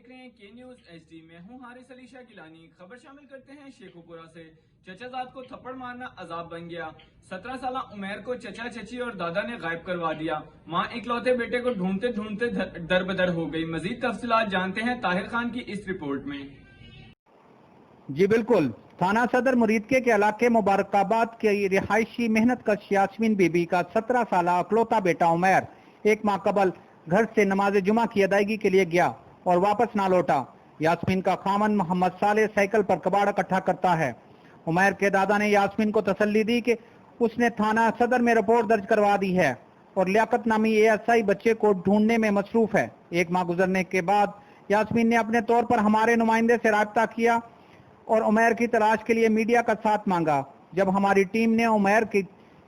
देख रहे हैं के न्यूज HD। मैं हूं हारिस अली शाह गिलानी। खबर शामिल करते हैं शेखुपुरा से। चचाजाद को थप्पड़ मारना अजाब बन गया। 17 साल उमैर को चचा चची और दादा ने गायब करवा दिया। मां इकलौते बेटे को ढूंढते ढूंढते दरबदर हो गई। मजीद तफसीलात जानते हैं ताहिर खान की इस रिपोर्ट में। जी बिल्कुल, थाना सदर मुरीदके के इलाके मुबारकाबाद की रिहायशी मेहनत कश यास्मीन बीबी का 17 साल अकलौता बेटा उमैर एक माह कबल घर से नमाज जुमा की अदायगी के लिए गया और वापस ना लौटा। यास्मीन का खामन मोहम्मद साले साइकिल पर कबाड़ इकट्ठा करता है। उमैर के दादा ने यास्मीन को तसल्ली दी कि उसने थाना सदर में रिपोर्ट दर्ज करवा दी है और लियाकत नामी ASI बच्चे को ढूंढने में मसरूफ है। एक माह गुजरने के बाद यास्मीन ने अपने तौर पर हमारे नुमाइंदे से राब्ता किया और उमैर की तलाश के लिए मीडिया का साथ मांगा। जब हमारी टीम ने उमैर की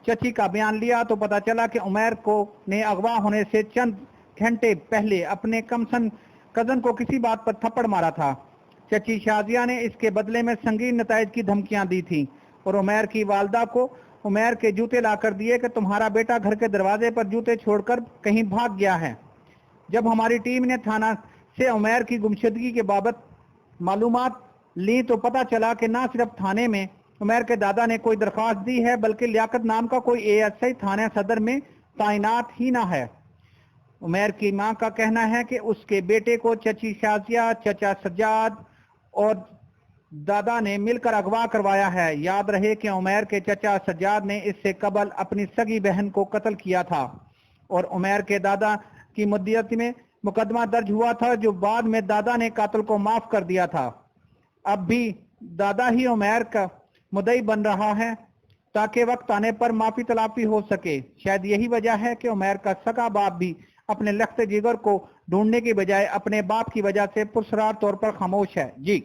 चची का बयान लिया तो पता चला कि उमैर को ने अगवा होने से चंद घंटे पहले अपने कमसन कजन को किसी बात पर थप्पड़ मारा था। चची शाजिया ने इसके बदले में संगीन नताइज की धमकियां दी थी और उमैर की वालदा को उमैर के जूते लाकर दिए कि तुम्हारा बेटा घर के दरवाजे पर जूते छोड़कर कहीं भाग गया है। जब हमारी टीम ने थाना से उमैर की गुमशुदगी के बाबत मालूमात ली तो पता चला कि ना सिर्फ थाने में उमैर के दादा ने कोई दरख्वास्त दी है बल्कि लियाकत नाम का कोई ASI थाने सदर में तैनात ही ना है। उमैर की मां का कहना है कि उसके बेटे को चची शाजिया, चचा सज्जाद और दादा ने मिलकर अगवा करवाया है। याद रहे कि उमैर के चचा सज्जाद ने इससे कबल अपनी सगी बहन को कत्ल किया था और उमैर के दादा की मुद्दत में मुकदमा दर्ज हुआ था जो बाद में दादा ने कातिल को माफ कर दिया था। अब भी दादा ही उमैर का मुद्दई बन रहा है ताकि वक्त आने पर माफी तलाफी हो सके। शायद यही वजह है कि उमैर का सगा बाप भी अपने लख्त जिगर को ढूंढने की बजाय अपने बाप की वजह से पुरसरार तौर पर खामोश है। जी।